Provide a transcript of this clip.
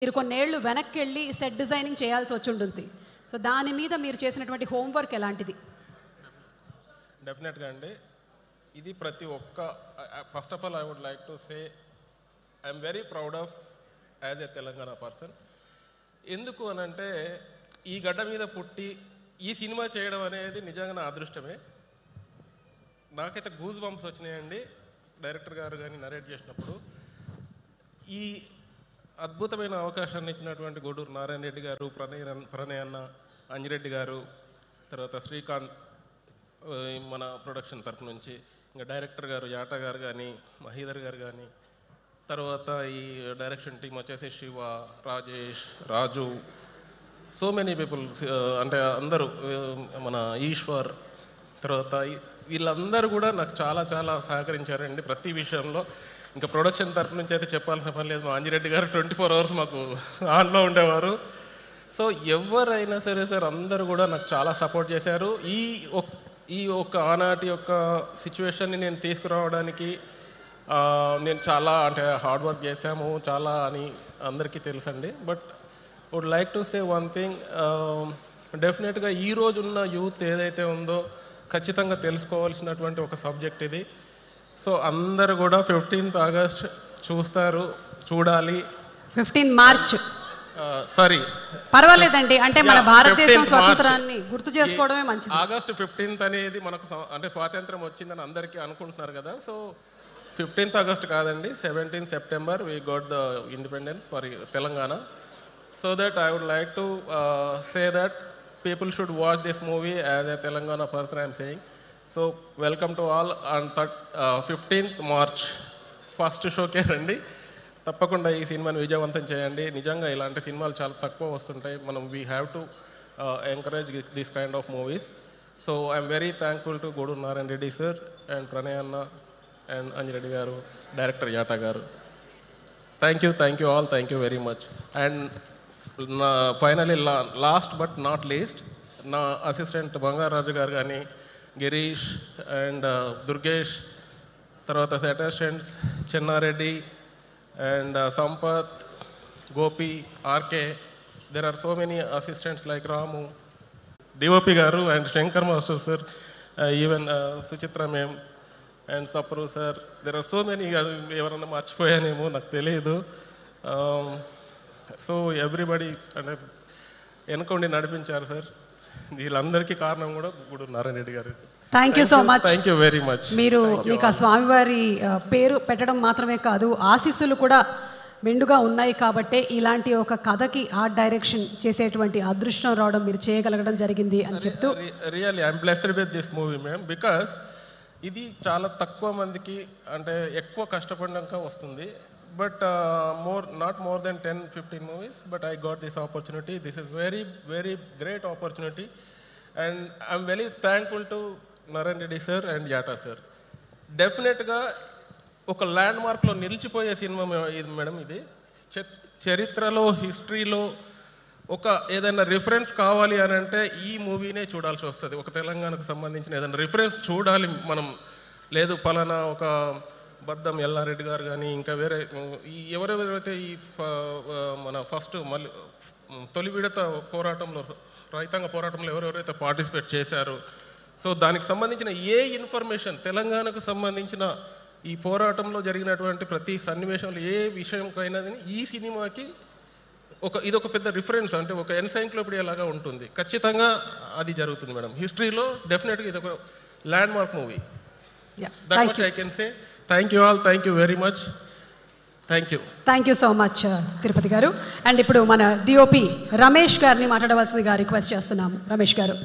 మీరు కొన్నేళ్ళు వెనక్కి వెళ్ళి సెట్ డిజైనింగ్ చేయాల్సి వచ్చి ఉంటుంది. సో దాని మీద మీరు చేసినటువంటి హోంవర్క్ ఎలాంటిది? డెఫినెట్గా అండి, ఇది ప్రతి ఒక్క first of all I would like to say I'm very proud of as a Telangana person. ఎందుకు అనంటే ఈ గడ్డ మీద పుట్టి ఈ సినిమా చేయడం అనేది నిజంగా నా అదృష్టమే. నాకైతే గూజ్ బంప్స్ వచ్చినాయండి డైరెక్టర్ గారు కానీ నరేట్ చేసినప్పుడు. ఈ అద్భుతమైన అవకాశాన్ని ఇచ్చినటువంటి గూడూరు నారాయణ రెడ్డి గారు, ప్రణయ్ అన్న, అంజిరెడ్డి గారు, తర్వాత శ్రీకాంత్ మన ప్రొడక్షన్ తరఫు నుంచి, ఇంకా డైరెక్టర్ గారు యాటా గారు కానీ, మహీధర్ గారు కానీ, తర్వాత ఈ డైరెక్షన్ టీం వచ్చేసి శివ, రాజేష్, రాజు, సో మెనీ పీపుల్, అంటే అందరూ, మన ఈశ్వర్, తర్వాత వీళ్ళందరూ కూడా నాకు చాలా చాలా సహకరించారండి ప్రతి విషయంలో. ఇంకా ప్రొడక్షన్ తరపు నుంచి అయితే చెప్పాల్సిన పని లేదు. మా అంజిరెడ్డి గారు 24 hours మాకు ఆన్లో ఉండేవారు. సో ఎవరైనా సరే సార్ అందరూ కూడా నాకు చాలా సపోర్ట్ చేశారు. ఈ ఒక్క ఆనాటి యొక్క సిచ్యువేషన్ని నేను తీసుకురావడానికి నేను చాలా అంటే హార్డ్ వర్క్ చేశాము చాలా అని అందరికీ తెలుసండి. But would like to say one thing, డెఫినెట్గా ఈరోజున్న యూత్ ఏదైతే ఉందో ఖచ్చితంగా తెలుసుకోవాల్సినటువంటి ఒక సబ్జెక్ట్ ఇది. సో అందరు కూడా 15th August చూస్తారు, చూడాలి. 15 March సారీ పర్వాలేదండి, అంటే మన భారతదేశం స్వాతంత్రాన్ని గుర్తు చేసుకోవడమే మంచిది. August 15th అనేది మనకు అంటే స్వాతంత్రం వచ్చిందని అందరికీ అనుకుంటున్నారు కదా. సో 15th August కాదండి, 17th September we got the independence for Telangana. So that I would like to say that people should watch this movie as a Telangana person I am saying. So welcome to all on 15th March first షోకే రండి. తప్పకుండా ఈ సినిమాని విజయవంతం చేయండి. నిజంగా ఇలాంటి సినిమాలు చాలా తక్కువ వస్తుంటాయి. మనం we have to encourage this kind of movies. So I'm very thankful to Guduru Narayana Reddy sir and Pranay అన్న అండ్ అంజిరెడ్డి గారు, డైరెక్టర్ యాటా గారు. Thank you all, thank you very much. And finally last but not least, నా అసిస్టెంట్ బంగారాజు గారు కానీ, Girish and Durgesh, తర్వాత సెటెస్టెంట్స్ Chennareddy and Sampath, Gopi, RK, there are so many assistants like Ramu, DOP గారు and Shankar master sir, even Suchitra ma'am and Sapru sir. There are so many, ఎవరన్నా మర్చిపోయానేమో నాకు తెలియదు. సో ఎవ్రీబడి అంటే వెనుకొండి నడిపించారు సార్. వీళ్ళందరికీ కారణం కూడా గూడూరు నారాయణ రెడ్డి గారు. Thank you so much. Thank you very much. మీరు మీకు ఆ స్వామివారి పేరు పెట్టడం మాత్రమే కాదు, ఆశీస్సులు కూడా మెండుగా ఉన్నాయి కాబట్టే ఇలాంటి ఒక కథకి ఆర్ట్ డైరెక్షన్ చేసేటువంటి అదృష్టం రావడం, మీరు చేయగలగడం జరిగింది అని చెప్తూ really I'm blessed with this movie ma'am. Because ఇది చాలా తక్కువ మందికి అంటే ఎక్కువ కష్టపడినాక వస్తుంది. But not more than 10-15 movies, but I got this opportunity. This is very very great opportunity and I'm very thankful to Narayan Reddy sir and Yata sir. డెఫినెట్గా ఒక land మార్క్లో నిలిచిపోయే సినిమా ఇది మేడం. ఇది చరిత్రలో, హిస్టరీలో ఒక ఏదైనా రిఫరెన్స్ కావాలి అని అంటే ఈ మూవీనే చూడాల్సి వస్తుంది. ఒక తెలంగాణకు సంబంధించిన ఏదైనా రిఫరెన్స్ చూడాలి మనం. లేదు పలానా ఒక బద్దం ఎల్లారెడ్డి గారు కానీ ఇంకా వేరే ఎవరెవరైతే ఈ మన ఫస్ట్ మళ్ళీ తొలి విడత పోరాటంలో, రైతాంగ పోరాటంలో ఎవరెవరైతే పార్టిసిపేట్ చేశారో, సో దానికి సంబంధించిన ఏ ఇన్ఫర్మేషన్, తెలంగాణకు సంబంధించిన ఈ పోరాటంలో జరిగినటువంటి ప్రతి సన్నివేశంలో ఏ విషయంకైనా ఈ సినిమాకి ఇదొక పెద్ద రిఫరెన్స్, అంటే ఒక ఎన్సైక్లోపీడియా లాగా ఉంటుంది. ఖచ్చితంగా అది జరుగుతుంది మేడం హిస్టరీలో. డెఫినెట్గా ఇది ఒక land mark movie. That much I can say. Thank you all, thank you very much. Thank you so much Tirupati గారు. అండ్ ఇప్పుడు మన డిఓపి రమేష్ గారిని మాట్లాడవలసిందిగా రిక్వెస్ట్ చేస్తున్నాము. రమేష్ గారు.